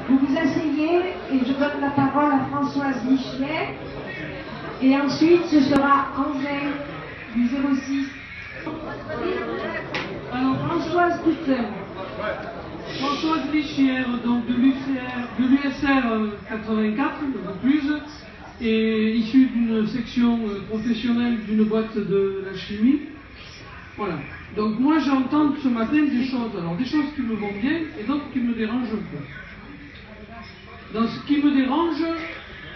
Vous vous asseyez et je donne la parole à Françoise Michier. Et ensuite, ce sera Angèle du 06. Alors, Françoise Michier, donc de l'USR 84, de Vaucluse, est issue d'une section professionnelle d'une boîte de la chimie. Voilà. Donc moi j'entends ce matin des choses, alors des choses qui me vont bien et d'autres qui me dérangent un peu. Dans ce qui me dérange,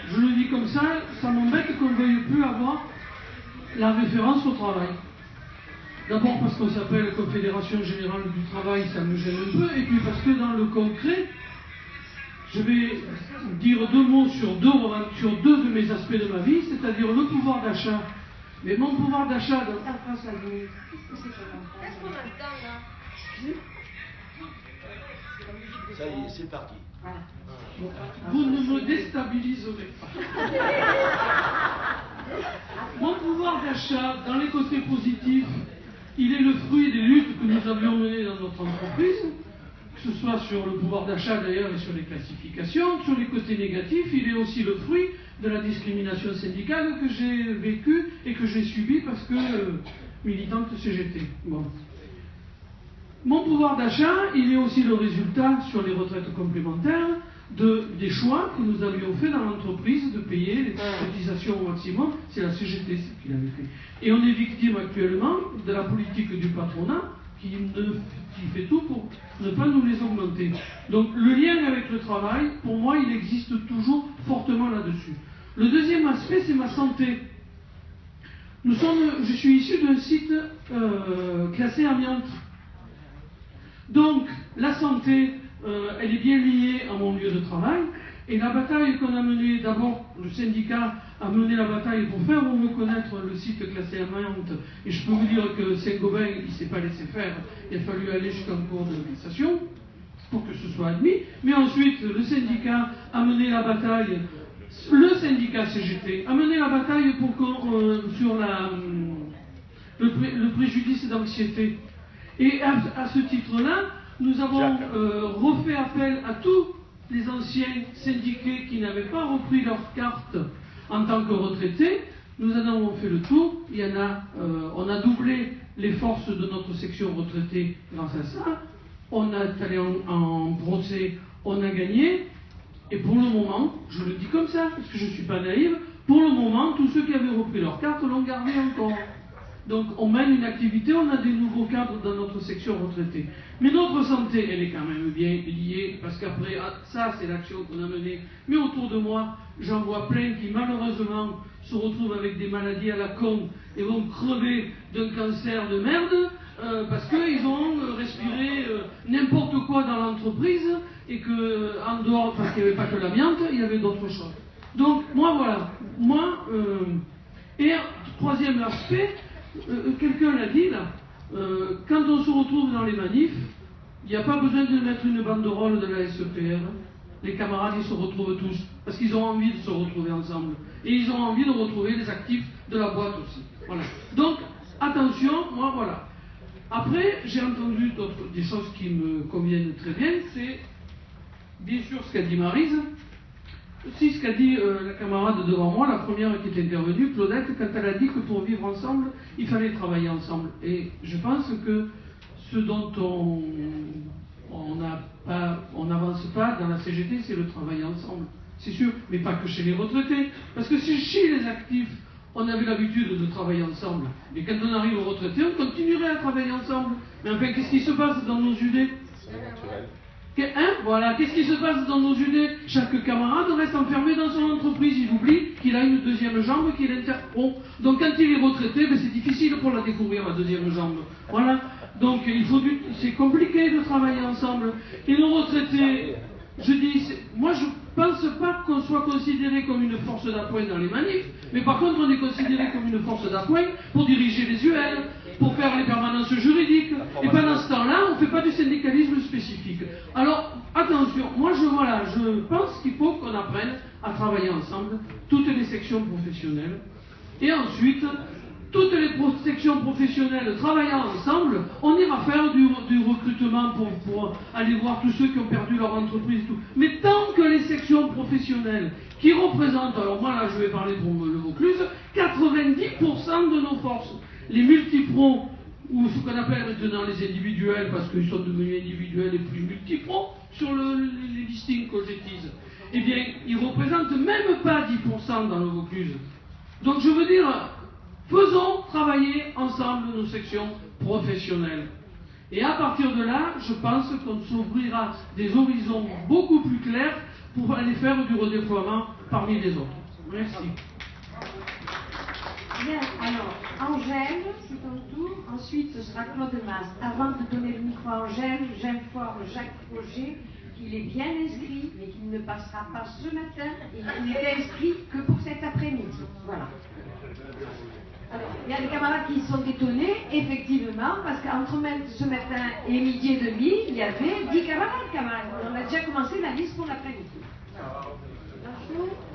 je le dis comme ça m'embête qu'on ne veuille plus avoir la référence au travail. D'abord parce qu'on s'appelle Confédération Générale du Travail, ça me gêne un peu, et puis parce que dans le concret, je vais dire deux mots sur deux de mes aspects de ma vie, c'est-à-dire le pouvoir d'achat. Mais mon pouvoir d'achat... Qu'est-ce qu'on attend là? Ça y est, c'est parti. Voilà. Vous ne me déstabiliserez pas. Mon pouvoir d'achat, dans les côtés positifs, il est le fruit des luttes que nous avions menées dans notre entreprise, que ce soit sur le pouvoir d'achat d'ailleurs et sur les classifications. Sur les côtés négatifs, il est aussi le fruit de la discrimination syndicale que j'ai vécue et que j'ai subie parce que militante CGT. Bon. Mon pouvoir d'achat, il est aussi le résultat sur les retraites complémentaires des choix que nous avions fait dans l'entreprise de payer les cotisations au maximum. C'est la CGT qui l'avait fait. Et on est victime actuellement de la politique du patronat qui fait tout pour ne pas nous les augmenter. Donc le lien avec le travail, pour moi, il existe toujours fortement là-dessus. Le deuxième aspect, c'est ma santé. Je suis issu d'un site classé amiante. Donc la santé, elle est bien liée à mon lieu de travail. Et la bataille qu'on a menée, d'abord le syndicat a mené la bataille pour faire reconnaître le site classé amiante. Et je peux vous dire que Saint-Gobain, il ne s'est pas laissé faire. Il a fallu aller jusqu'en cours de cassation pour que ce soit admis. Mais ensuite, le syndicat a mené la bataille, le syndicat CGT a mené la bataille pour sur le préjudice d'anxiété. Et à ce titre-là, nous avons refait appel à tous les anciens syndiqués qui n'avaient pas repris leur carte en tant que retraités. Nous en avons fait le tour. On a doublé les forces de notre section retraitée grâce à ça. On est allé en procès, on a gagné. Et pour le moment, je le dis comme ça, parce que je ne suis pas naïve, pour le moment, tous ceux qui avaient repris leur carte l'ont gardé encore. Donc on mène une activité, on a des nouveaux cadres dans notre section retraitée. Mais notre santé, elle est quand même bien liée, parce qu'après, ça c'est l'action qu'on a menée. Mais autour de moi, j'en vois plein qui malheureusement se retrouvent avec des maladies à la con et vont crever d'un cancer de merde, parce qu'ils ont respiré n'importe quoi dans l'entreprise, et qu'en dehors, parce qu'il n'y avait pas que l'amiante, il y avait d'autres choses. Donc moi voilà, et troisième aspect, quelqu'un l'a dit là, quand on se retrouve dans les manifs, il n'y a pas besoin de mettre une banderole de la SEPR. Les camarades, ils se retrouvent tous, parce qu'ils ont envie de se retrouver ensemble. Et ils ont envie de retrouver les actifs de la boîte aussi. Voilà. Donc, attention, moi voilà. Après, j'ai entendu des choses qui me conviennent très bien, c'est bien sûr ce qu'a dit Maryse, aussi ce qu'a dit la camarade devant moi, la première qui est intervenue, Claudette, quand elle a dit que pour vivre ensemble, il fallait travailler ensemble. Et je pense que ce dont on n'avance pas dans la CGT, c'est le travail ensemble. C'est sûr, mais pas que chez les retraités. Parce que si chez les actifs, on avait l'habitude de travailler ensemble, et quand on arrive aux retraités, on continuerait à travailler ensemble. Mais enfin, qu'est-ce qui se passe dans nos UD ? Voilà, qu'est-ce qui se passe dans nos UD ? Chaque camarade reste enfermé dans son entreprise, il oublie qu'il a une deuxième jambe qu'il interrompt. Donc quand il est retraité, c'est difficile pour la découvrir, la deuxième jambe. Voilà, donc c'est compliqué de travailler ensemble. Et nos retraités, moi je pense pas qu'on soit considéré comme une force d'appoint dans les manifs, mais par contre on est considéré comme une force d'appoint pour diriger les UL, pour faire les permanences juridiques, et pendant ce temps-là, on ne fait pas du syndicalisme spécifique. Alors, attention, moi je pense qu'il faut qu'on apprenne à travailler ensemble, toutes les sections professionnelles, et ensuite, toutes les sections professionnelles travaillant ensemble, on ira faire du recrutement pour aller voir tous ceux qui ont perdu leur entreprise et tout. Mais tant que les sections professionnelles qui représentent, alors moi là je vais parler pour le Vaucluse, 90% de nos forces, les multipros, ou ce qu'on appelle maintenant les individuels, parce qu'ils sont devenus individuels et plus multipros, sur les listings que j'utilise, eh bien, ils ne représentent même pas 10% dans le Vaucluse. Donc je veux dire, faisons travailler ensemble nos sections professionnelles. Et à partir de là, je pense qu'on s'ouvrira des horizons beaucoup plus clairs pour aller faire du redéploiement parmi les autres. Merci. Bien, alors, Angèle, c'est ton tour. Ensuite, ce sera Claude Mas. Avant de donner le micro à Angèle, j'informe Jacques Roger qu'il est bien inscrit, mais qu'il ne passera pas ce matin et qu'il n'est inscrit que pour cet après-midi. Voilà. Alors, il y a des camarades qui sont étonnés, effectivement, parce qu'entre ce matin et midi et demi, il y avait 10 camarades. On a déjà commencé la liste pour l'après-midi.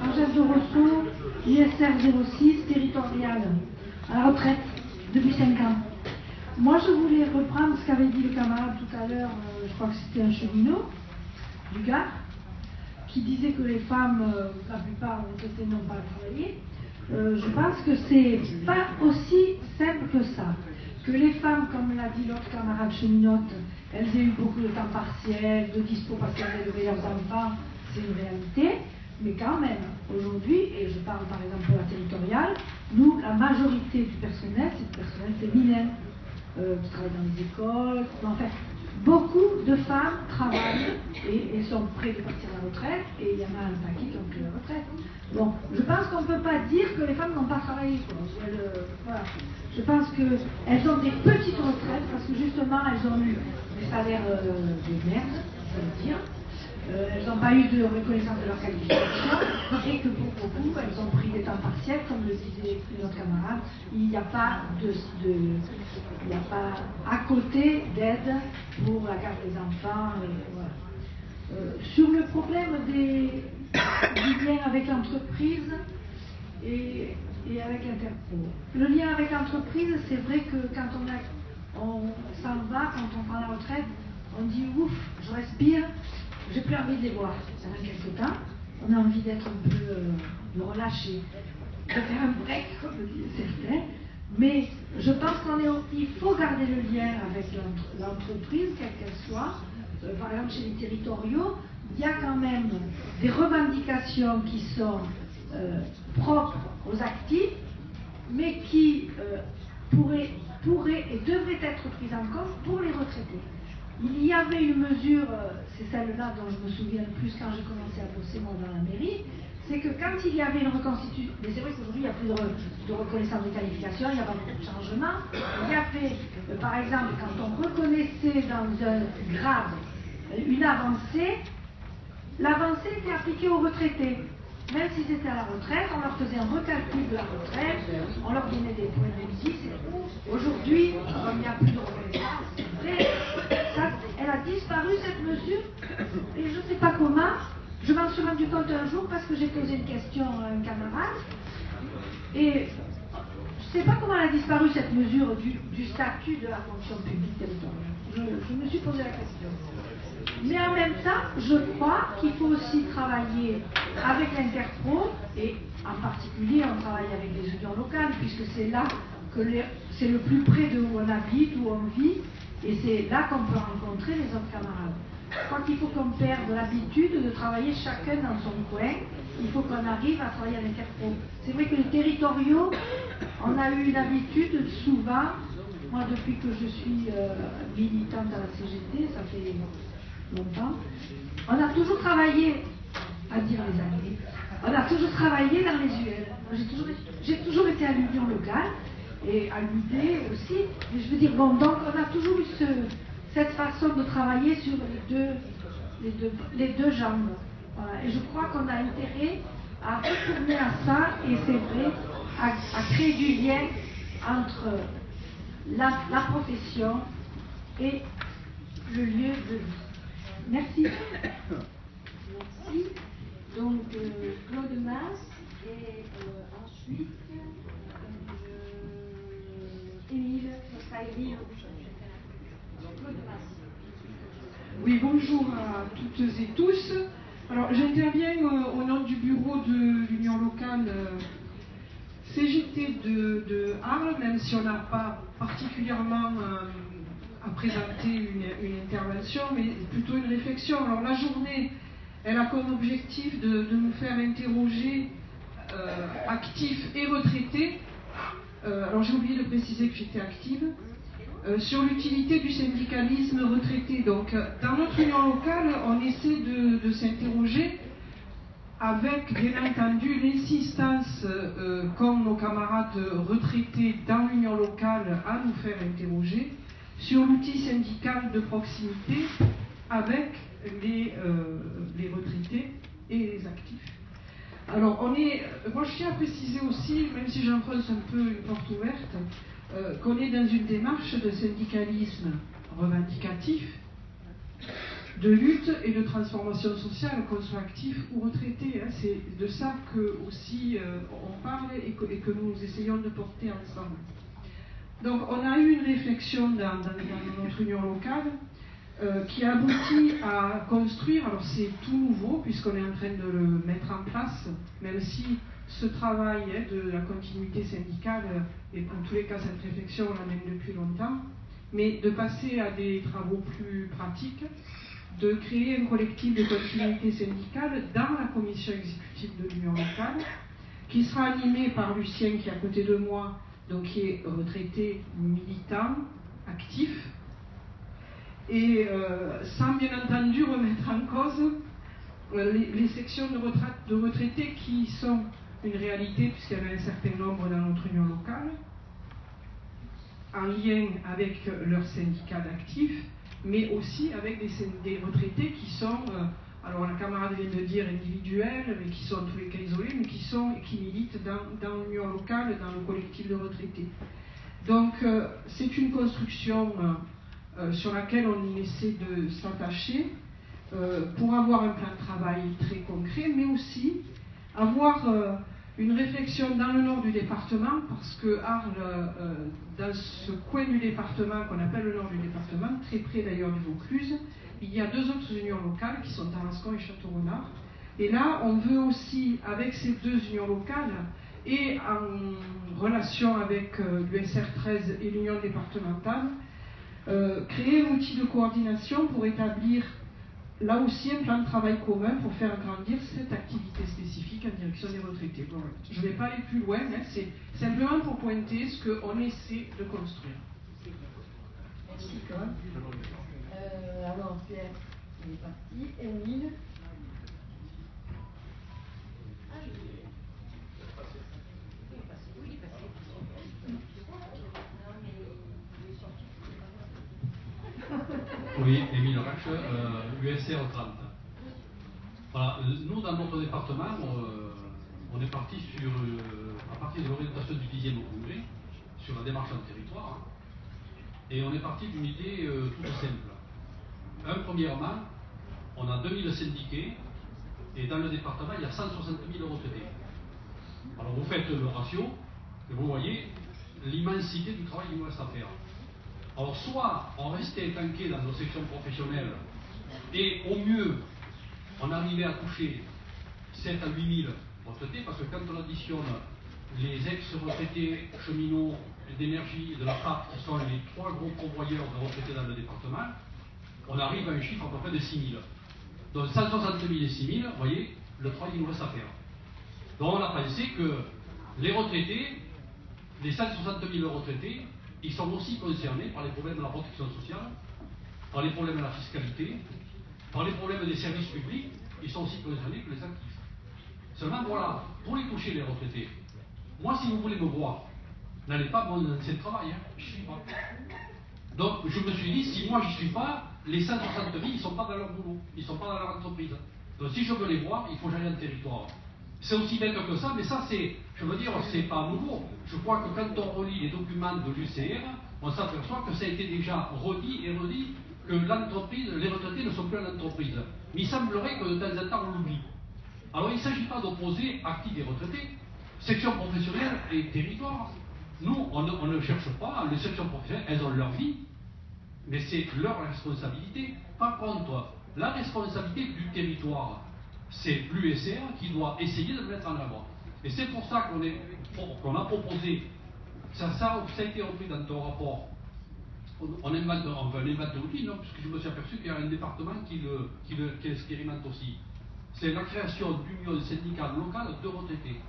Angèle de Rousseau, ISR 06, territorial, à la retraite, depuis 5 ans. Moi, je voulais reprendre ce qu'avait dit le camarade tout à l'heure, je crois que c'était un cheminot, du Gard, qui disait que les femmes, la plupart n'ont pas travaillé. Je pense que c'est pas aussi simple que ça. Que les femmes, comme l'a dit l'autre camarade cheminote, elles aient eu beaucoup de temps partiel, de dispo parce qu'elles avaient de meilleurs enfants, c'est une réalité. Mais quand même, aujourd'hui, et je parle par exemple pour la territoriale, nous, la majorité du personnel, c'est du personnel féminin, qui travaille dans les écoles, enfin, beaucoup de femmes travaillent et sont prêtes de partir à la retraite, et il y en a un paquet qui ont pris la retraite. Bon, je pense qu'on ne peut pas dire que les femmes n'ont pas travaillé. Voilà. Je pense qu'elles ont des petites retraites, parce que justement, elles ont eu des salaires de merde, ça veut dire. Elles n'ont pas eu de reconnaissance de leur qualification et que pour beaucoup, elles ont pris des temps partiels, comme le disait notre camarade. Il n'y a pas à côté d'aide pour la garde des enfants. Voilà. Sur le problème du lien avec l'entreprise et avec Interpro. Le lien avec l'entreprise, c'est vrai que quand on s'en va, quand on prend la retraite, on dit ouf, je respire. J'ai plus envie de les voir pendant quelques temps. On a envie d'être un peu de relâcher, de faire un break, comme disent certains. Mais je pense qu'il faut garder le lien avec l'entreprise, quelle qu'elle soit. Par exemple, chez les territoriaux, il y a quand même des revendications qui sont propres aux actifs, mais qui pourraient et devraient être prises en compte pour les retraités. Il y avait une mesure, c'est celle-là dont je me souviens le plus quand j'ai commencé à bosser moi dans la mairie, c'est que quand il y avait une reconstitution, mais c'est vrai qu'aujourd'hui il n'y a plus de reconnaissance de qualification, il n'y a pas beaucoup de changements, il y avait, par exemple, quand on reconnaissait dans un grade une avancée, l'avancée était appliquée aux retraités. Même s'ils étaient à la retraite, on leur faisait un recalcul de la retraite, on leur donnait des points de vie. Aujourd'hui, il n'y a plus de reconnaissance. Elle a disparu cette mesure, et je ne sais pas comment. Je m'en suis rendu compte un jour parce que j'ai posé une question à un camarade, et je ne sais pas comment elle a disparu cette mesure du statut de la fonction publique territoriale. Je me suis posé la question. Mais en même temps, je crois qu'il faut aussi travailler avec l'Interpro, et en particulier on travaille avec les unions locales, puisque c'est là que c'est le plus près de où on habite, où on vit, et c'est là qu'on peut rencontrer les autres camarades. Je crois qu'il faut qu'on perde l'habitude de travailler chacun dans son coin. Il faut qu'on arrive à travailler à l'Interpro. C'est vrai que les territoriaux, on a eu l'habitude souvent, moi depuis que je suis militante à la CGT, ça fait longtemps, on a toujours travaillé, à dire les années, on a toujours travaillé dans les UL. J'ai toujours été à l'union locale et à l'UD aussi, mais je veux dire, bon, donc on a toujours eu cette façon de travailler sur les deux jambes. Voilà. Et je crois qu'on a intérêt à retourner à ça, et c'est vrai, à créer du lien entre la profession et le lieu de vie. Merci. Merci. Donc, Claude Mas, et ensuite, Alors, j'interviens au nom du bureau de l'Union locale CGT de Arles, même si on n'a pas particulièrement à présenter une intervention, mais plutôt une réflexion. Alors, la journée, elle a comme objectif de nous faire interroger actifs et retraités. Alors, j'ai oublié de préciser que j'étais active. Sur l'utilité du syndicalisme retraité. Donc, dans notre union locale, on essaie de s'interroger avec, bien entendu, l'insistance qu'ont nos camarades retraités dans l'union locale à nous faire interroger sur l'outil syndical de proximité avec les retraités et les actifs. Alors, moi je tiens à préciser aussi, même si j'enfonce un peu une porte ouverte, qu'on est dans une démarche de syndicalisme revendicatif, de lutte et de transformation sociale, qu'on soit actif ou retraité. Hein. C'est de ça que aussi on parle et que nous essayons de porter ensemble. Donc on a eu une réflexion dans notre union locale qui aboutit à construire, alors c'est tout nouveau puisqu'on est en train de le mettre en place, même si ce travail de la continuité syndicale, et en tous les cas cette réflexion on la mène depuis longtemps, mais de passer à des travaux plus pratiques, de créer un collectif de continuité syndicale dans la commission exécutive de l'Union locale, qui sera animé par Lucien qui est à côté de moi, donc qui est retraité, militant, actif, et sans bien entendu remettre en cause les sections de retraités qui sont une réalité puisqu'il y en a un certain nombre dans notre union locale, en lien avec leurs syndicats d'actifs, mais aussi avec des retraités qui sont, alors la camarade vient de dire individuels, mais qui sont en tous les cas isolés, mais qui militent dans l'union locale, dans le collectif de retraités. Donc c'est une construction sur laquelle on essaie de s'attacher pour avoir un plan de travail très concret, mais aussi avoir une réflexion dans le nord du département, parce que Arles, dans ce coin du département qu'on appelle le nord du département, très près d'ailleurs du Vaucluse, il y a deux autres unions locales qui sont Tarascon et Château-Renard. Et là, on veut aussi, avec ces deux unions locales, et en relation avec l'USR 13 et l'union départementale, créer un outil de coordination pour établir là aussi un plan de travail commun pour faire grandir cette activité spécifique en direction des retraités. Bon, je ne vais pas aller plus loin, hein, c'est simplement pour pointer ce qu'on essaie de construire. Merci, Corinne. Alors, Pierre, il est parti. Émile. Oui, Émile Rach, USR 30. Voilà, nous, dans notre département, on est parti à partir de l'orientation du 10e congrès, sur la démarche en territoire, et on est parti d'une idée toute simple. Premièrement, on a 2000 syndiqués, et dans le département, il y a 160 000 retraités. Alors vous faites le ratio, et vous voyez l'immensité du travail qu'il nous reste à faire. Alors soit on restait tanké dans nos sections professionnelles et au mieux on arrivait à toucher 7 à 8 000 retraités, parce que quand on additionne les ex-retraités cheminots d'énergie de la FAP, qui sont les 3 gros pourvoyeurs de retraités dans le département, on arrive à un chiffre à peu près de 6 000. Donc 160 000 et 6 000, vous voyez, le travail il nous reste à faire. Donc on a pensé que les retraités, les 160 000 retraités, ils sont aussi concernés par les problèmes de la protection sociale, par les problèmes de la fiscalité, par les problèmes des services publics, ils sont aussi concernés que les actifs. Seulement, voilà, pour les toucher, les retraités, moi, si vous voulez me voir, n'allez pas mon ancien travail, hein, je ne suis pas. Donc, je me suis dit, si moi, je ne suis pas, les 160 000, ils ne sont pas dans leur boulot, ils ne sont pas dans leur entreprise. Donc, si je veux les voir, il faut que j'aille en territoire. C'est aussi bête que ça, mais ça, c'est, je veux dire, c'est pas nouveau. Je crois que quand on relit les documents de l'UCR, on s'aperçoit que ça a été déjà redit et redit que l'entreprise, les retraités ne sont plus en entreprise. Mais il semblerait que de temps en temps, on l'oublie. Alors, il ne s'agit pas d'opposer actifs et retraités, section professionnelle et territoire. Nous, on ne cherche pas, les sections professionnelles, elles ont leur vie, mais c'est leur responsabilité. Par contre, la responsabilité du territoire, c'est l'USR qui doit essayer de le mettre en œuvre. Et c'est pour ça qu'on a proposé, ça a été repris dans ton rapport, on invente l'outil, non, puisque je me suis aperçu qu'il y a un département qui expérimente aussi. C'est la création d'unions syndicales locales de retraités,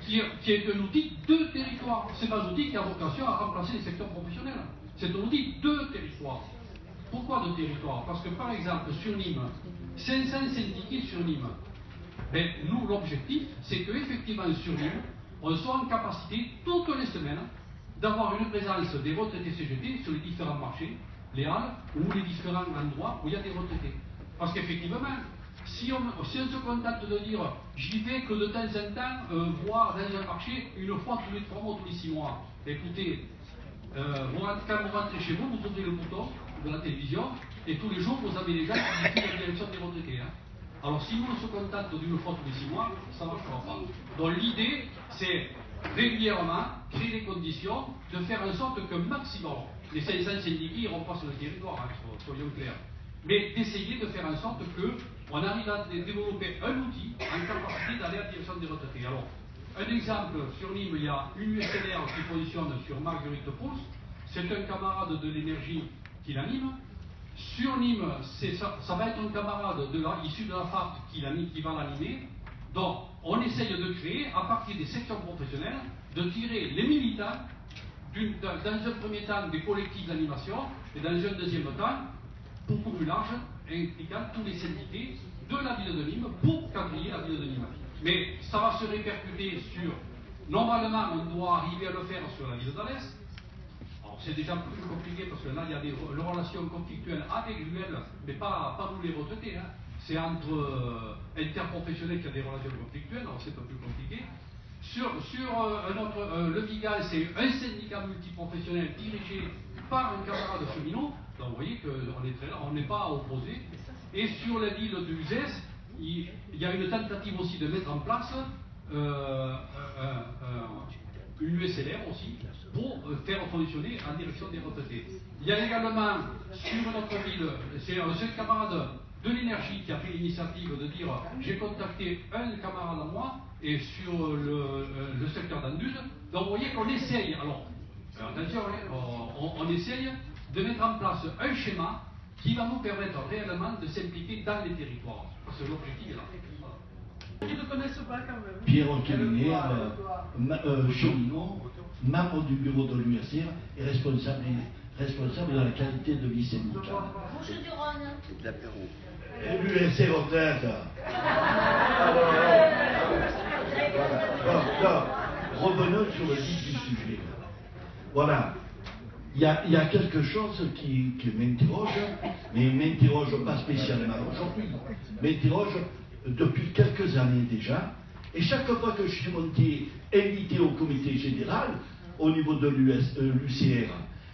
qui est un outil de territoire. C'est pas un outil qui a vocation à remplacer les secteurs professionnels. C'est un outil de territoire. Pourquoi de territoire? Parce que par exemple, sur Nîmes, 500 syndiqués sur Nîmes. Ben, nous, l'objectif, c'est qu'effectivement sur Nîmes, on soit en capacité, toutes les semaines, d'avoir une présence des retraités CGT sur les différents marchés, les halles, ou les différents endroits où il y a des retraités. Parce qu'effectivement, si on se contente de dire j'y vais que de temps en temps voir dans un marché une fois tous les 3 mois, tous les 6 mois, écoutez, quand vous rentrez chez vous, vous ouvrez le bouton de la télévision et tous les jours vous avez les gens qui défilent la direction des retraités. Hein. Alors si nous on se contente d'une fois tous les 6 mois, ça ne marchera pas. Donc l'idée c'est régulièrement créer des conditions de faire en sorte qu'un maximum, les 500 syndiqués n'iront pas sur le territoire, hein, soyons clairs, mais d'essayer de faire en sorte qu'on arrive à développer un outil en capacité d'aller à la direction des retraités. Alors, un exemple, sur Nîmes, il y a une USLR qui positionne sur Marguerite Pouls, c'est un camarade de l'énergie qui l'anime. Sur Nîmes, ça va être un camarade issu de la FARC qui va l'animer. Donc, on essaye de créer, à partir des sections professionnelles, de tirer les militants, dans un premier temps, des collectifs d'animation, et dans un deuxième temps, beaucoup plus large, impliquant tous les syndiqués de la ville de Nîmes pour quadriller la ville de Nîmes. Mais ça va se répercuter sur... Normalement, on doit arriver à le faire sur la ville d'Alès. Alors c'est déjà plus compliqué parce que là, il y a des relations conflictuelles avec l'UL, mais pas nous les retraités. Hein. C'est entre interprofessionnels qu'il y a des relations conflictuelles, alors c'est un peu plus compliqué. Le Vigal, c'est un syndicat multiprofessionnel dirigé par un camarade cheminot. Donc vous voyez qu'on n'est pas opposés. Et sur la ville de Uzès, il y a une tentative aussi de mettre en place une USLR aussi pour faire fonctionner en direction des retraités. Il y a également sur notre ville, c'est ce camarade de l'énergie qui a pris l'initiative de dire j'ai contacté un camarade à moi et sur le secteur d'Anduze. Donc vous voyez qu'on essaye, alors attention, on essaye de mettre en place un schéma qui va nous permettre réellement de s'impliquer dans les territoires. Parce que l'objectif est là. Ils ne connaissent pas quand même. Pierre Anquelinaire, cheminot, membre du bureau de l'USR et responsable de la qualité de vie syndicale. Bouche du Rhône. C'est de l'apéro. Et l'USR retraite. Voilà. Revenons sur le vif du sujet. Voilà. Il y a quelque chose qui m'interroge, mais m'interroge pas spécialement aujourd'hui, m'interroge depuis quelques années déjà, et chaque fois que je suis monté, invité au comité général, au niveau de l'UCR,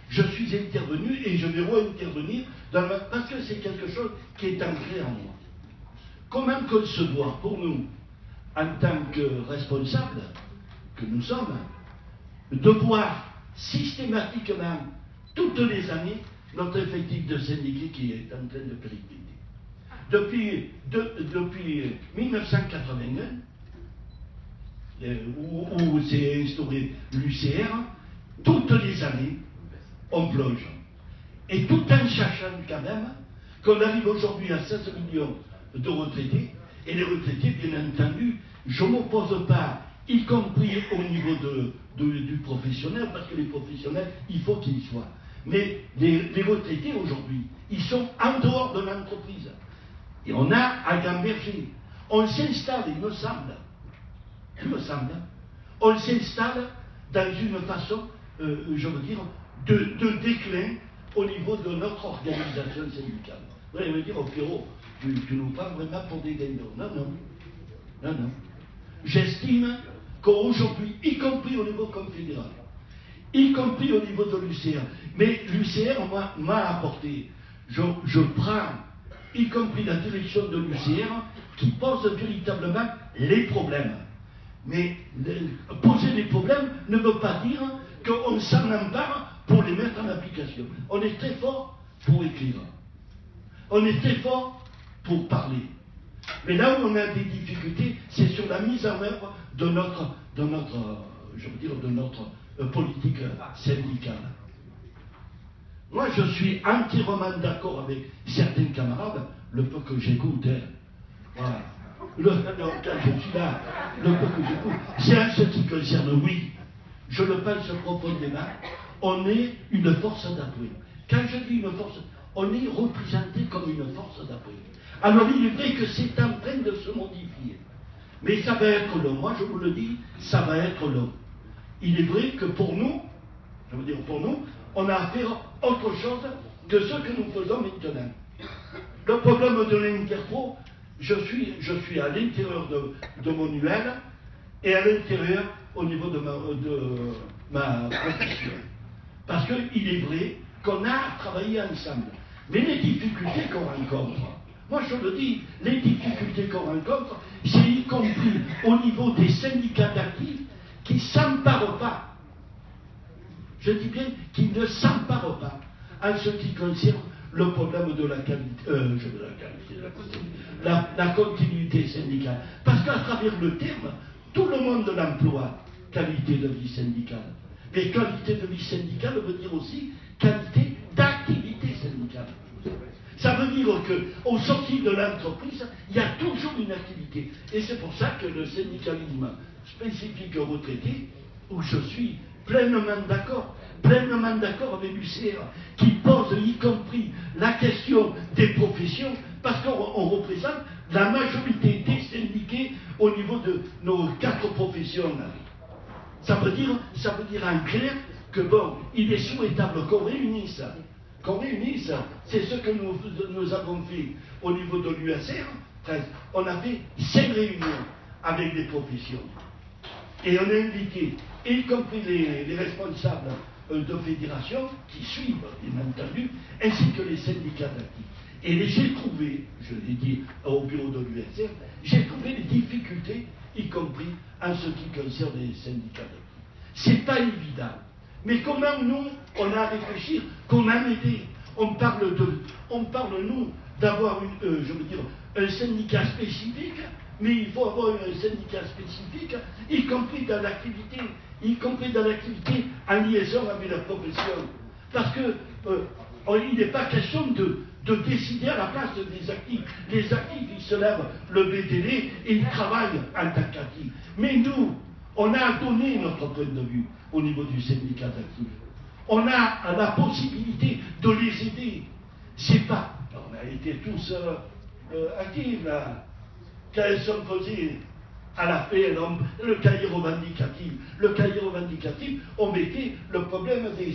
je suis intervenu et je vais re-intervenir parce que c'est quelque chose qui est ancré en moi. Comment qu'on se doit, pour nous, en tant que responsables que nous sommes, de voir systématiquement, toutes les années, notre effectif de syndiqués qui est en train de péricliter. Depuis 1981, où s'est instauré l'UCR, toutes les années, on plonge. Et tout en sachant quand même qu'on arrive aujourd'hui à 16 millions de retraités, et les retraités, bien entendu, je ne m'oppose pas, y compris au niveau du professionnel, parce que les professionnels, il faut qu'ils y soient. Mais les retraités aujourd'hui, ils sont en dehors de l'entreprise. Et on a à Gamberger, on s'installe, il me semble, on s'installe dans une façon, je veux dire, de déclin au niveau de notre organisation syndicale. Vous allez me dire, oh Pierrot, tu nous parles vraiment pour des gagnants. Non. J'estime qu'aujourd'hui, y compris au niveau confédéral, y compris au niveau de l'UCR, mais l'UCR m'a apporté, je prends, y compris la direction de l'UCR, qui pose véritablement les problèmes. Mais poser les problèmes ne veut pas dire qu'on s'en empare pour les mettre en application. On est très fort pour écrire. On est très fort pour parler. Mais là où on a des difficultés, c'est sur la mise en œuvre de notre politique syndicale. Moi, je suis entièrement d'accord avec certains camarades, le peu que j'écoute. Voilà. Quand je suis là, le peu que j'écoute, c'est en ce qui concerne, oui, je le pense profondément, on est une force d'appui. Quand je dis une force, on est représenté comme une force d'appui. Alors il est vrai que c'est en train de se modifier. Mais ça va être long. Moi je vous le dis, ça va être long. Il est vrai que pour nous, je veux dire pour nous, on a à faire autre chose que ce que nous faisons maintenant. Le problème de l'interpro, je suis à l'intérieur de mon UL et à l'intérieur au niveau de ma profession. Parce qu'il est vrai qu'on a travaillé ensemble. Mais les difficultés qu'on rencontre, moi je le dis, les difficultés qu'on rencontre, c'est y compris au niveau des syndicats d'actifs qui ne s'emparent pas. Je dis bien qu'ils ne s'emparent pas en ce qui concerne le problème de la continuité syndicale. Parce qu'à travers le terme, tout le monde l'emploie, qualité de vie syndicale. Mais qualité de vie syndicale veut dire aussi qualité d'activité syndicale. Ça veut dire qu'au sortir de l'entreprise, il y a toujours une activité. Et c'est pour ça que le syndicalisme spécifique retraité, où je suis pleinement d'accord avec l'UCR, qui pose y compris la question des professions, parce qu'on représente la majorité des syndiqués au niveau de nos 4 professions. Ça veut dire en clair que bon, il est souhaitable qu'on réunisse. C'est ce que nous avons fait au niveau de l'USR. On a fait 5 réunions avec des professions. Et on a invité, y compris les responsables de fédérations qui suivent, bien entendu, ainsi que les syndicats d'actifs. Et j'ai trouvé, je l'ai dit au bureau de l'USR, j'ai trouvé des difficultés, y compris en ce qui concerne les syndicats d'actifs. C'est pas évident. Mais comment nous, on a à réfléchir, comment aider? On parle nous, d'avoir un syndicat spécifique, mais il faut avoir un syndicat spécifique, y compris dans l'activité en liaison avec la profession. Parce que il n'est pas question de décider à la place des actifs. Les actifs, ils se lèvent le BTD et ils travaillent en tant qu'actifs. Mais nous, on a donné notre point de vue au niveau du syndicat d'actifs. On a la possibilité de les aider. C'est pas. On a été tous actifs là. Quand elles sont posées à la fin, le cahier revendicatif. Le cahier revendicatif, on mettait le problème des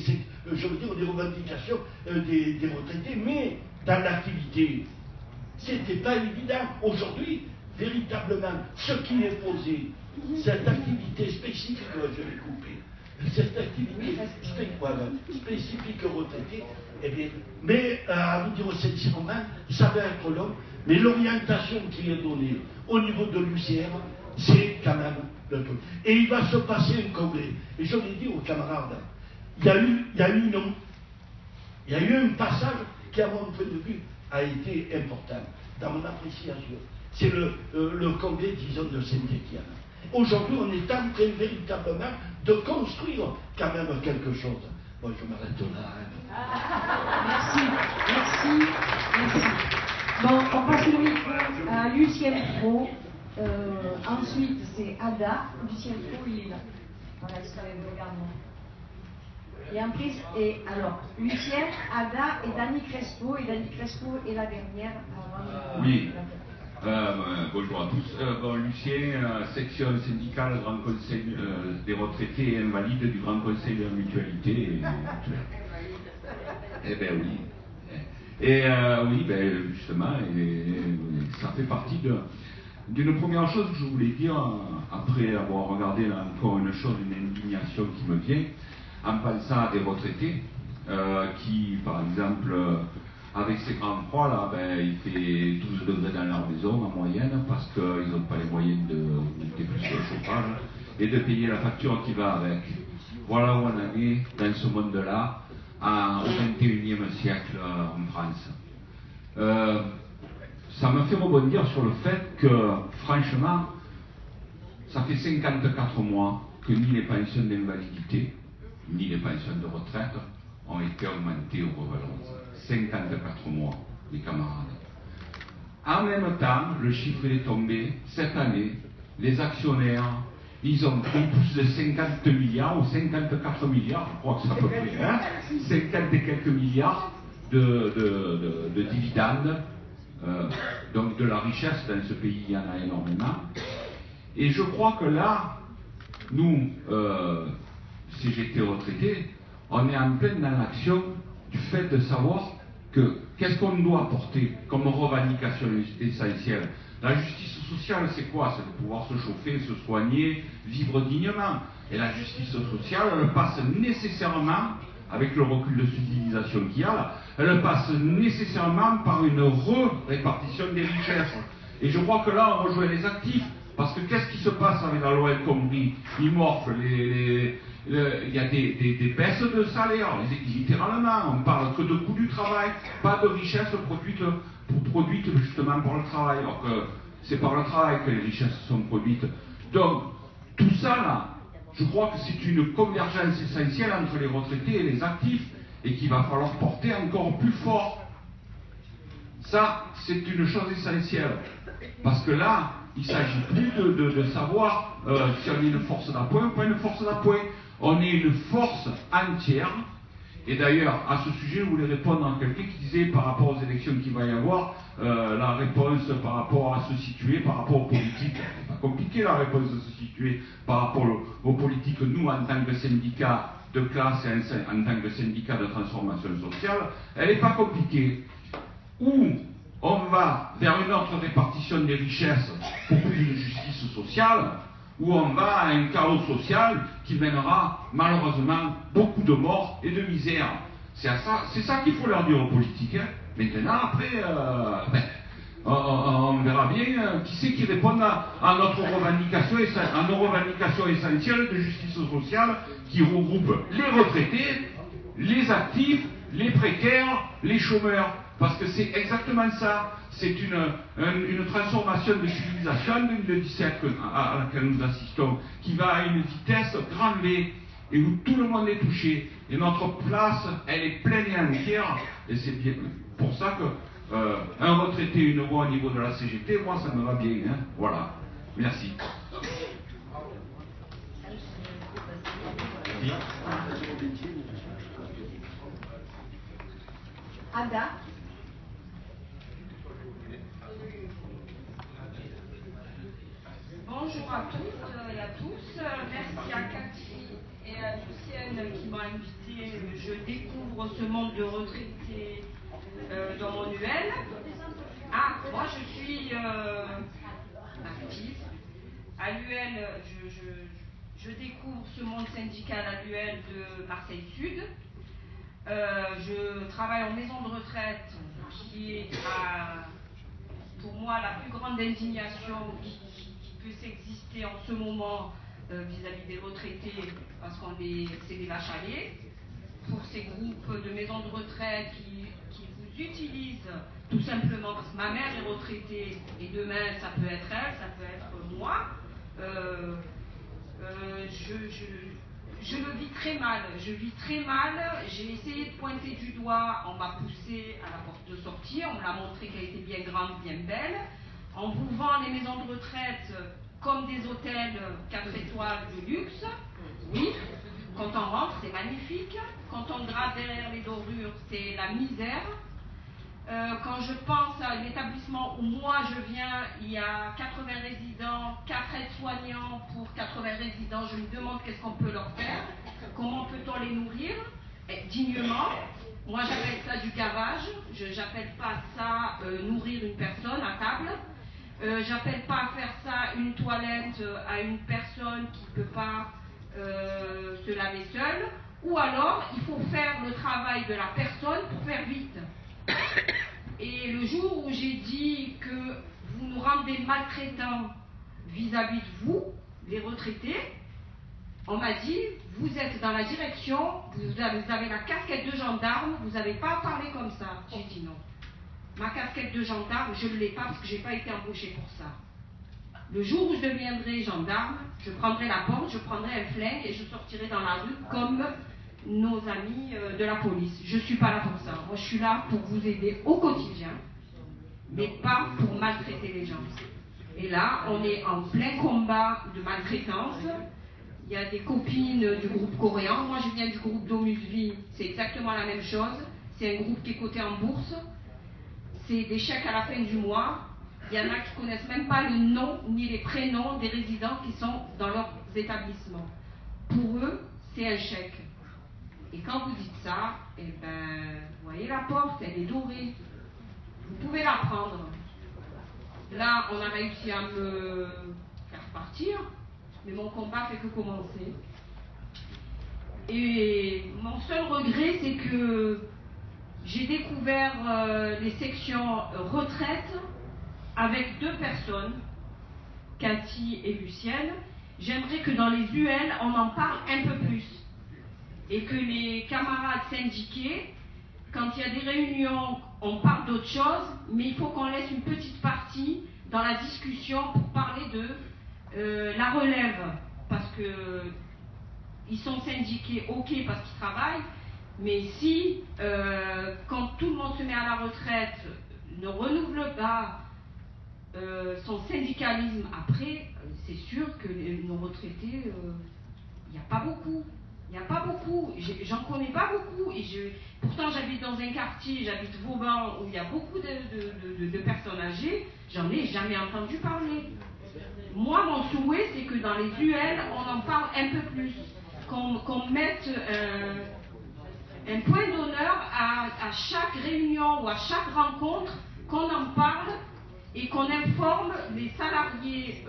revendications des retraités, mais dans l'activité. C'était pas évident. Aujourd'hui, véritablement, ce qui est posé, cette activité spécifique, je l'ai coupé, cette activité spécifique retraitée, eh bien, mais à vous dire sincèrement, ça va être long, mais l'orientation qui est donnée au niveau de l'UCR, c'est quand même le truc. Et il va se passer un congrès. Et je l'ai dit aux camarades, il y a eu un passage qui, à mon point de vue, a été important dans mon appréciation. C'est le congrès, disons, de Saint-Étienne. Aujourd'hui, on est en train véritablement de construire quand même quelque chose. Bon, je m'arrête là. Merci. Bon, on passe le micro à Lucien Pro. Ensuite, c'est Ada. Lucien Pro, il est là. Voilà, il se regarde. Et en plus, alors, Lucien, Ada et Dani Crespo. Et Dani Crespo est la dernière avant. Oui. Bonjour à tous. Lucien, section syndicale Grand Conseil des retraités et invalides du Grand Conseil de la mutualité. Eh bien oui. Et oui, ben, justement, ça fait partie d'une première chose que je voulais dire, après avoir regardé là, encore une chose, une indignation qui me vient, en pensant à des retraités qui, par exemple, avec ces grands froids là, ben, il fait 12 degrés dans leur maison en moyenne parce qu'ils n'ont pas les moyens de monter plus le chauffage et de payer la facture qui va avec. Voilà où on en est dans ce monde-là, au XXIe siècle en France. ça me fait rebondir sur le fait que, franchement, ça fait 54 mois que ni les pensions d'invalidité, ni les pensions de retraite ont été augmentées ou revalorisées. 54 mois, les camarades. En même temps, le chiffre est tombé, cette année, les actionnaires, ils ont pris plus de 50 milliards ou 54 milliards, je crois que c'est à peu près, hein, 50 et quelques milliards de dividendes, donc de la richesse dans ce pays, il y en a énormément. Et je crois que là, nous, CGT retraités, on est en pleine dans l'action du fait de savoir que qu'est-ce qu'on doit apporter comme revendication essentielle. La justice sociale, c'est quoi? C'est de pouvoir se chauffer, se soigner, vivre dignement. Et la justice sociale, elle passe nécessairement, avec le recul de civilisation qu'il y a là, elle passe nécessairement par une répartition des richesses. Et je crois que là, on rejoint les actifs. Parce que qu'est-ce qui se passe avec la loi El Khomri? Ils morflent, il y a des baisses de salaire, littéralement. On parle que de coût du travail, pas de richesse produite justement par le travail. Alors que c'est par le travail que les richesses sont produites. Donc, tout ça là, je crois que c'est une convergence essentielle entre les retraités et les actifs, et qu'il va falloir porter encore plus fort. Ça, c'est une chose essentielle. Parce que là, il ne s'agit plus de savoir si on est une force d'appoint ou pas une force d'appoint. On est une force entière. Et d'ailleurs, à ce sujet, je voulais répondre à quelqu'un qui disait par rapport aux élections qu'il va y avoir, la réponse par rapport à se situer, par rapport aux politiques. C'est pas compliqué la réponse de se situer par rapport aux politiques. Nous, en tant que syndicat de classe et en tant que syndicat de transformation sociale, elle n'est pas compliquée. Ou on va vers une autre répartition des richesses pour plus de justice sociale, ou on va à un chaos social qui mènera malheureusement beaucoup de morts et de misère. C'est ça qu'il faut leur dire aux politiques. Hein. Maintenant, après, on verra bien qui c'est qui répond à notre revendication, à nos revendications essentielles de justice sociale qui regroupent les retraités, les actifs, les précaires, les chômeurs. Parce que c'est exactement ça. C'est une transformation de civilisation en 2017 à laquelle nous assistons, qui va à une vitesse grand V, et où tout le monde est touché. Et notre place, elle est pleine et entière. Et c'est bien pour ça que un retraité, une voix au niveau de la CGT, moi ça me va bien. Hein. Voilà. Merci. Ada. Bonjour à toutes et à tous. Merci à Cathy et à Lucienne qui m'ont invité. Je découvre ce monde de retraités dans mon UL. Ah, moi je suis active. À l'UL, je découvre ce monde syndical à l'UL de Marseille Sud. Je travaille en maison de retraite qui est pour moi la plus grande indignation qui puisse exister en ce moment vis-à-vis des retraités, parce c'est des vaches à lait. Pour ces groupes de maisons de retraite qui vous utilisent tout simplement parce que ma mère est retraitée et demain ça peut être elle, ça peut être moi. Je le vis très mal, j'ai essayé de pointer du doigt, on m'a poussé à la porte de sortie, on me l'a montré qu'elle était bien grande, bien belle. On vous vend les maisons de retraite comme des hôtels 4 étoiles de luxe, oui, quand on rentre c'est magnifique, quand on gratte derrière les dorures c'est la misère. Quand je pense à un établissement où moi je viens, il y a 80 résidents, 4 aides-soignants pour 80 résidents, je me demande qu'est-ce qu'on peut leur faire, comment peut-on les nourrir dignement. Moi j'appelle ça du gavage, j'appelle pas ça nourrir une personne à table, j'appelle pas faire ça une toilette à une personne qui ne peut pas se laver seule, ou alors il faut faire le travail de la personne pour faire vite. Et le jour où j'ai dit que vous nous rendez maltraitants vis-à-vis de vous, les retraités, on m'a dit, vous êtes dans la direction, vous avez la casquette de gendarme, vous n'avez pas parlé comme ça. J'ai dit non. Ma casquette de gendarme, je ne l'ai pas parce que je n'ai pas été embauchée pour ça. Le jour où je deviendrai gendarme, je prendrai la porte, je prendrai un flingue et je sortirai dans la rue comme nos amis de la police. Je ne suis pas là pour ça. Moi, je suis là pour vous aider au quotidien, mais pas pour maltraiter les gens. Et là, on est en plein combat de maltraitance. Il y a des copines du groupe coréen. Moi, je viens du groupe Domusvie. C'est exactement la même chose. C'est un groupe qui est coté en bourse. C'est des chèques à la fin du mois. Il y en a qui ne connaissent même pas le nom ni les prénoms des résidents qui sont dans leurs établissements. Pour eux, c'est un chèque. Et quand vous dites ça, eh ben, vous voyez la porte, elle est dorée. Vous pouvez la prendre. Là, on a réussi à me faire partir, mais mon combat fait que commencer. Et mon seul regret, c'est que j'ai découvert les sections retraite avec 2 personnes, Cathy et Lucienne. J'aimerais que dans les UL, on en parle un peu plus. Et que les camarades syndiqués, quand il y a des réunions, on parle d'autre chose, mais il faut qu'on laisse une petite partie dans la discussion pour parler de la relève. Parce que ils sont syndiqués, ok, parce qu'ils travaillent, mais si, quand tout le monde se met à la retraite, ne renouvelle pas son syndicalisme après, c'est sûr que nos retraités, il n'y a pas beaucoup. Il n'y a pas beaucoup, j'en connais pas beaucoup. Et pourtant, j'habite dans un quartier, j'habite Vauban, où il y a beaucoup de personnes âgées, j'en ai jamais entendu parler. Moi, mon souhait, c'est que dans les UL, on en parle un peu plus, qu'on mette un point d'honneur à chaque réunion ou à chaque rencontre, qu'on en parle et qu'on informe les salariés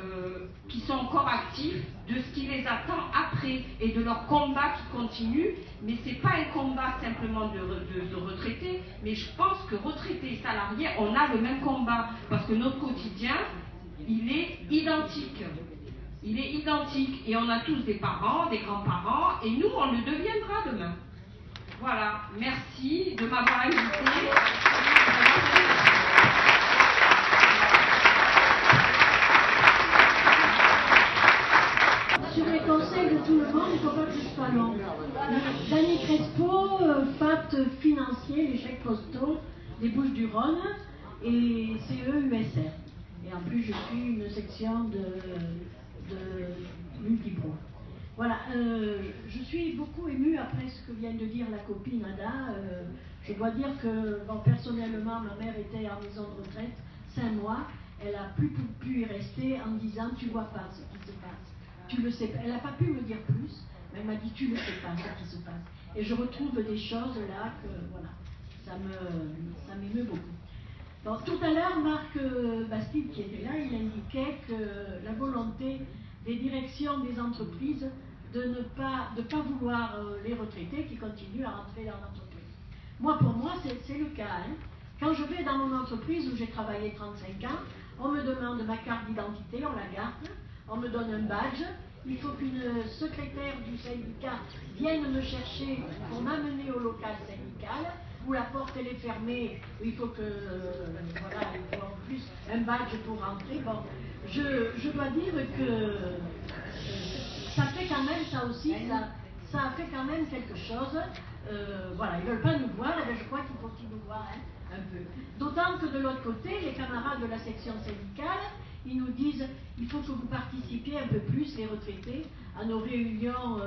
qui sont encore actifs de ce qui les attend après et de leur combat qui continue. Mais ce n'est pas un combat simplement de retraités, mais je pense que retraités et salariés, on a le même combat, parce que notre quotidien, il est identique. Il est identique, et on a tous des parents, des grands-parents, et nous, on le deviendra demain. Voilà, merci de m'avoir invité. Sur les conseils de tout le monde, il ne faut pas que je sois long. Dany Crespo, FAT financier, les chèques postaux des Bouches-du-Rhône et CE-USR. Et en plus, je suis une section de Multipro. Voilà, je suis beaucoup émue après ce que vient de dire la copine Ada. Je dois dire que, bon, personnellement, ma mère était en maison de retraite 5 mois. Elle n'a plus pu y rester en me disant « tu vois pas ce qui se passe ». Tu le sais pas. Elle n'a pas pu me dire plus, mais elle m'a dit tu ne sais pas ce qui se passe. Et je retrouve des choses là que voilà, ça m'émeut beaucoup. Donc, tout à l'heure, Marc Bastide qui était là, il indiquait que la volonté des directions des entreprises de ne pas vouloir les retraités qui continuent à rentrer dans l'entreprise. Moi, pour moi, c'est le cas. Hein. Quand je vais dans mon entreprise où j'ai travaillé 35 ans, on me demande ma carte d'identité, on la garde. On me donne un badge, il faut qu'une secrétaire du syndicat vienne me chercher pour m'amener au local syndical, où la porte elle est fermée, où il faut que, voilà, il faut en plus un badge pour rentrer. Bon, je dois dire que ça fait quand même, ça aussi, ça a fait quand même quelque chose. Voilà, ils ne veulent pas nous voir, et je crois qu'il faut qu'ils nous voient un peu. D'autant que de l'autre côté, les camarades de la section syndicale, ils nous disent il faut que vous participiez un peu plus, les retraités, à nos réunions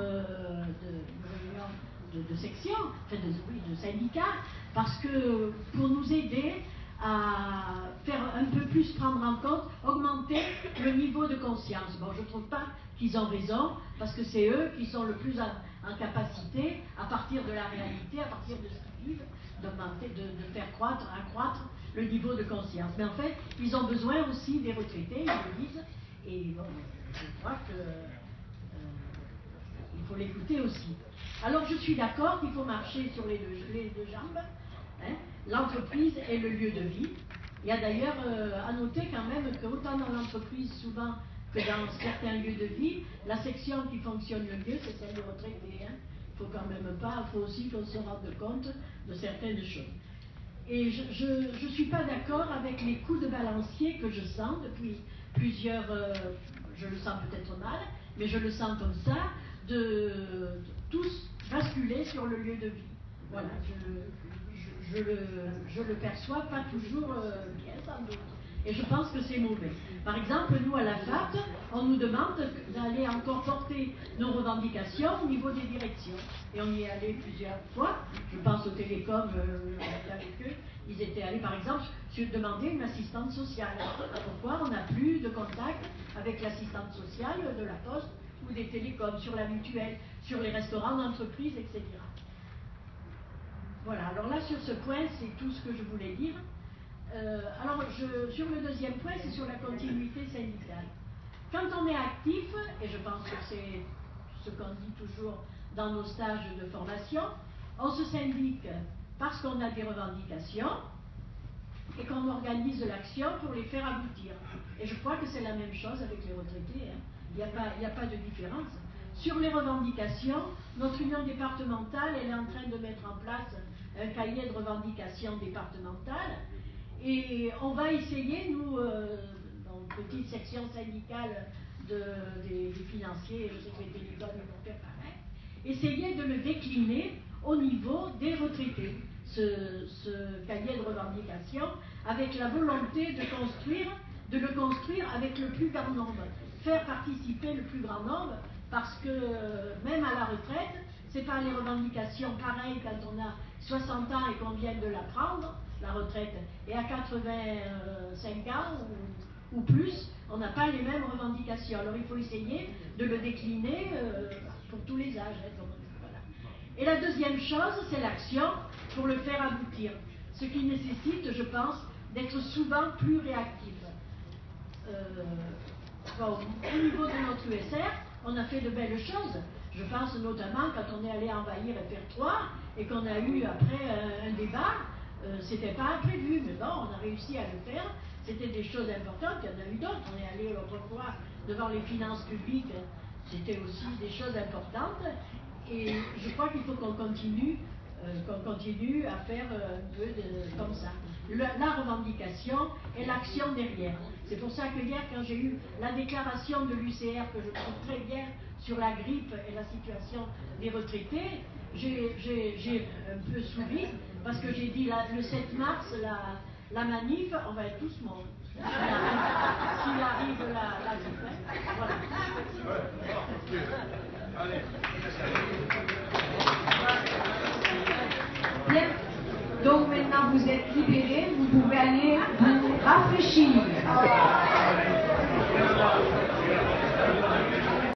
de section, enfin de syndicats, parce que pour nous aider à faire un peu plus prendre en compte, augmenter le niveau de conscience. Bon, je ne trouve pas qu'ils ont raison, parce que c'est eux qui sont le plus en capacité, à partir de la réalité, à partir de ce qu'ils vivent, de faire accroître le niveau de conscience. Mais en fait, ils ont besoin aussi des retraités, ils le disent, et bon, je crois que il faut l'écouter aussi. Alors je suis d'accord qu'il faut marcher sur les deux jambes, hein, l'entreprise et le lieu de vie. Il y a d'ailleurs à noter quand même que autant dans l'entreprise souvent que dans certains lieux de vie, la section qui fonctionne le mieux, c'est celle des retraités. Hein. Il faut quand même pas, il faut aussi qu'on se rende compte de certaines choses. Et je ne suis pas d'accord avec les coups de balancier que je sens depuis plusieurs... je le sens peut-être mal, mais je le sens comme ça, de tous basculer sur le lieu de vie. Voilà, je le perçois pas toujours bien, sans doute. Et je pense que c'est mauvais. Par exemple, nous, à la FAT, on nous demande d'aller encore porter nos revendications au niveau des directions. Et on y est allé plusieurs fois. Je pense aux télécoms, avec eux. Ils étaient allés, par exemple, demander une assistante sociale. Pourquoi on n'a plus de contact avec l'assistante sociale de la Poste ou des télécoms, sur la mutuelle, sur les restaurants d'entreprise, etc. Voilà, alors là, sur ce point, c'est tout ce que je voulais dire. Alors, sur le deuxième point, c'est sur la continuité syndicale. Quand on est actif, et je pense que c'est ce qu'on dit toujours dans nos stages de formation, on se syndique parce qu'on a des revendications et qu'on organise de l'action pour les faire aboutir. Et je crois que c'est la même chose avec les retraités, hein. Il n'y a pas de différence. Sur les revendications, notre union départementale, elle est en train de mettre en place un cahier de revendications départementales. Et on va essayer, nous, dans une petite section syndicale des financiers, je sais que les télécoms vont faire pareil, essayer de le décliner au niveau des retraités, ce cahier de revendications, avec la volonté de le construire avec le plus grand nombre, faire participer le plus grand nombre, parce que même à la retraite, c'est pas les revendications pareilles quand on a 60 ans et qu'on vient de la prendre, la retraite, et à 85 ans ou plus, on n'a pas les mêmes revendications. Alors il faut essayer de le décliner pour tous les âges. Voilà. Et la deuxième chose, c'est l'action pour le faire aboutir. Ce qui nécessite, je pense, d'être souvent plus réactif. Au niveau de notre USR, on a fait de belles choses. Je pense notamment quand on est allé envahir FR3 et qu'on a eu après un débat. C'était pas prévu, mais bon, on a réussi à le faire. C'était des choses importantes, il y en a eu d'autres. On est allé l'autre fois devant les finances publiques, c'était aussi des choses importantes. Et je crois qu'il faut qu'on continue à faire un peu comme ça. La revendication et l'action derrière. C'est pour ça que hier, quand j'ai eu la déclaration de l'UCR, que je trouve très bien, sur la grippe et la situation des retraités, j'ai un peu souri, parce que j'ai dit le 7 mars, la manif, on va être tous morts. S'il arrive la grippe, voilà. Bien. Donc maintenant vous êtes libérés, vous pouvez aller vous rafraîchir.